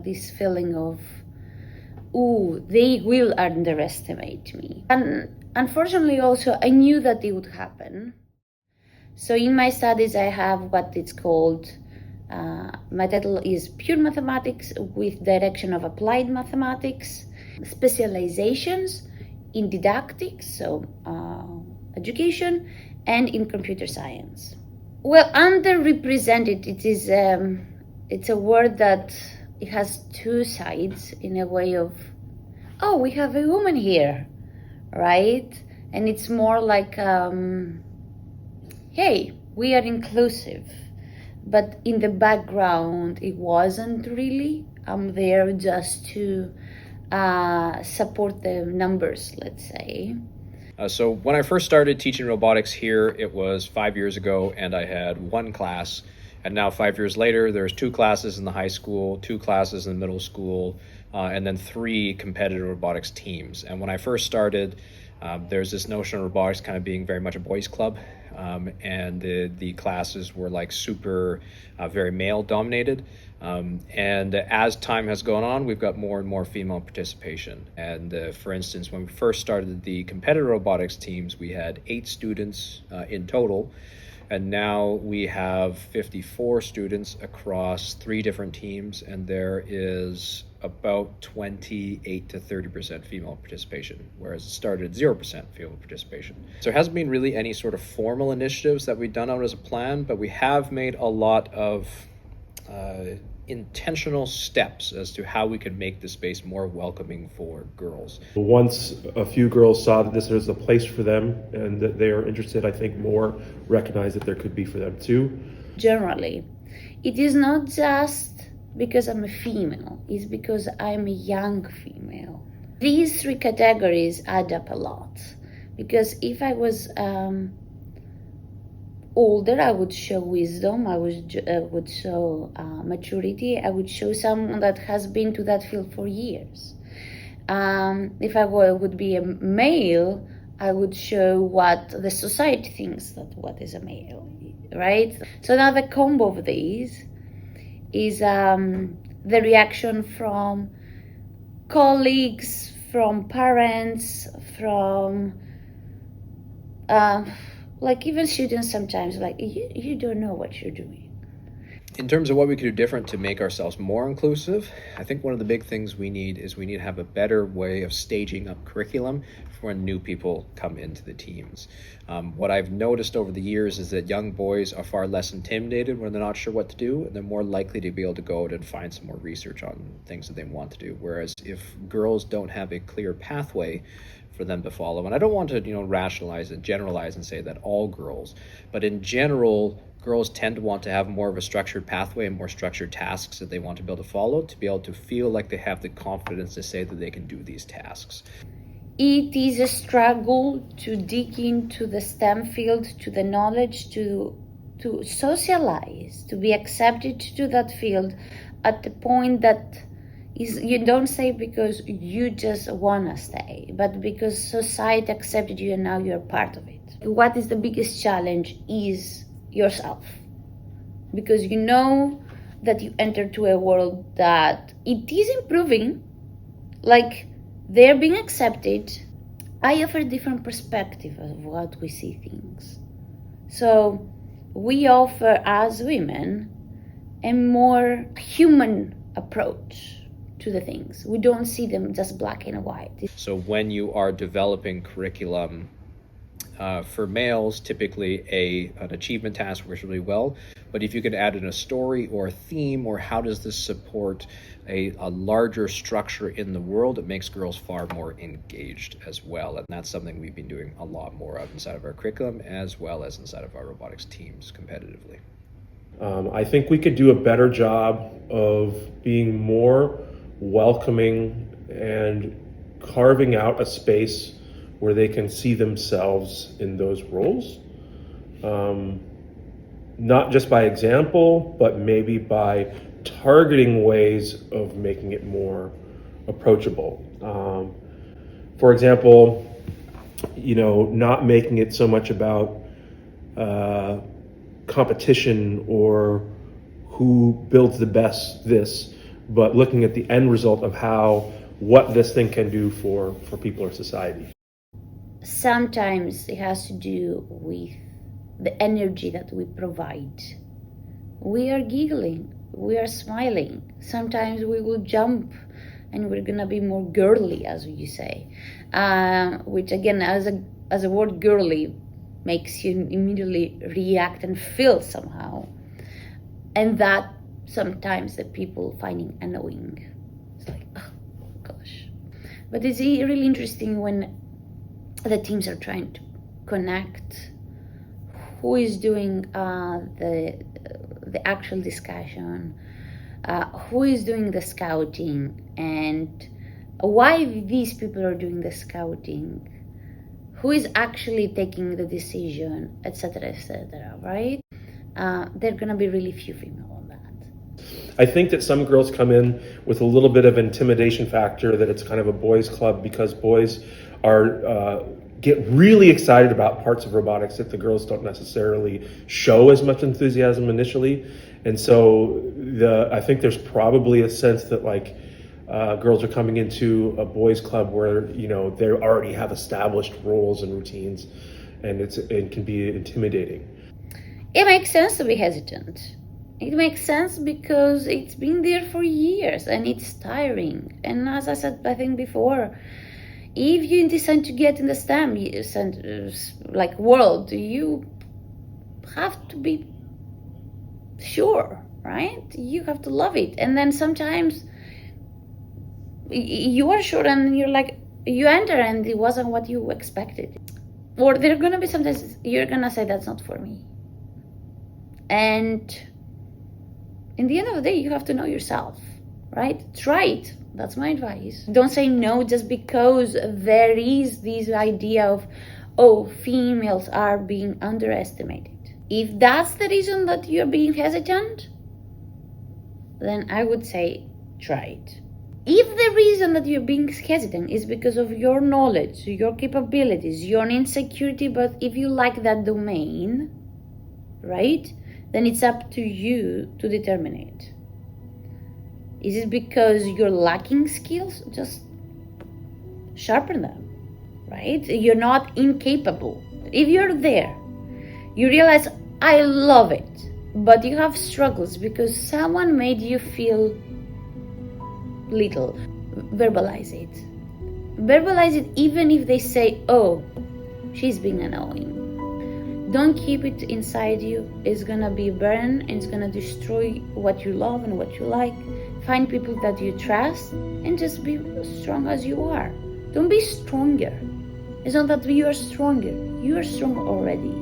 this feeling of, ooh, they will underestimate me. And unfortunately also, I knew that it would happen. So in my studies, I have what it's called, my title is Pure Mathematics with Direction of Applied Mathematics, specializations in didactics, so education, and in computer science. Well, underrepresented, it's a word that it has two sides in a way of, oh, we have a woman here, right? And it's more like, hey, we are inclusive. But in the background, it wasn't really. I'm there just to support the numbers, let's say. So when I first started teaching robotics here, it was 5 years ago, and I had one class. And now 5 years later, there's 2 classes in the high school, 2 classes in the middle school, and then 3 competitive robotics teams. And when I first started, there's this notion of robotics kind of being very much a boys' club. And the classes were like super, very male dominated. And as time has gone on, we've got more and more female participation. And for instance, when we first started the competitive robotics teams, we had 8 students in total. And now we have 54 students across 3 different teams, and there is about 28 to 30% female participation, whereas it started at 0% female participation. So there hasn't been really any sort of formal initiatives that we've done out as a plan, but we have made a lot of intentional steps as to how we can make the space more welcoming for girls. Once a few girls saw that this was a place for them and that they are interested, I think more recognize that there could be for them too. Generally, it is not just because I'm a female, it's because I'm a young female. These 3 categories add up a lot, because if I was older, I would show wisdom, I would show maturity, I would show someone that has been to that field for years. If I would be a male, I would show what the society thinks that what is a male, right? So now the combo of these is the reaction from colleagues, from parents, from like even students sometimes, like, you don't know what you're doing. In terms of what we could do different to make ourselves more inclusive, I think one of the big things we need to have a better way of staging up curriculum for when new people come into the teams. What I've noticed over the years is that young boys are far less intimidated when they're not sure what to do, and they're more likely to be able to go out and find some more research on things that they want to do. Whereas if girls don't have a clear pathway for them to follow, and I don't want to rationalize and generalize and say that all girls, but in general, girls tend to want to have more of a structured pathway and more structured tasks that they want to be able to follow, to be able to feel like they have the confidence to say that they can do these tasks. It is a struggle to dig into the STEM field, to the knowledge, to socialize, to be accepted to that field at the point that is, you don't stay because you just want to stay, but because society accepted you and now you're part of it. What is the biggest challenge is yourself, because you know that you enter to a world that it is improving, like they're being accepted. I offer a different perspective of what we see things. So we offer, as women, a more human approach to the things. We don't see them just black and white. So when you are developing curriculum for males, typically an achievement task works really well. But if you could add in a story or a theme, or how does this support a larger structure in the world, it makes girls far more engaged as well. And that's something we've been doing a lot more of inside of our curriculum, as well as inside of our robotics teams competitively. I think we could do a better job of being more welcoming and carving out a space where they can see themselves in those roles. Not just by example, but maybe by targeting ways of making it more approachable. For example, not making it so much about competition or who builds the best this, but looking at the end result of what this thing can do for people or society. Sometimes it has to do with the energy that we provide. We are giggling, we are smiling. Sometimes we will jump and we're gonna be more girly, as you say, which again, as a word girly makes you immediately react and feel somehow, and that sometimes the people finding annoying. It's like, oh gosh. But it's really interesting when the teams are trying to connect who is doing the actual discussion, who is doing the scouting, and why these people are doing the scouting, who is actually taking the decision, etc., right? There are gonna be really few female on that. I think that some girls come in with a little bit of intimidation factor, that it's kind of a boys' club, because boys are get really excited about parts of robotics that the girls don't necessarily show as much enthusiasm initially. And so I think there's probably a sense that girls are coming into a boys' club where they already have established roles and routines, and it can be intimidating. It makes sense to be hesitant. It makes sense because it's been there for years and it's tiring. And as I said, I think before, if you decide to get in the STEM world, you have to be sure, right? You have to love it. And then sometimes you are sure and you enter and it wasn't what you expected. Or there are going to be sometimes you're going to say, that's not for me. And in the end of the day, you have to know yourself, right? Try it. That's my advice. Don't say no just because there is this idea of, oh, females are being underestimated. If that's the reason that you're being hesitant, then I would say try it. If the reason that you're being hesitant is because of your knowledge, your capabilities, your insecurity, but if you like that domain, right, then it's up to you to determine it. Is it because you're lacking skills? Just sharpen them, right? You're not incapable. If you're there, you realize, I love it, but you have struggles because someone made you feel little. Verbalize it. Verbalize it even if they say, oh, she's being annoying. Don't keep it inside you. It's gonna be a burden and it's gonna destroy what you love and what you like. Find people that you trust and just be strong as you are. Don't be stronger. It's not that you are stronger. You are strong already.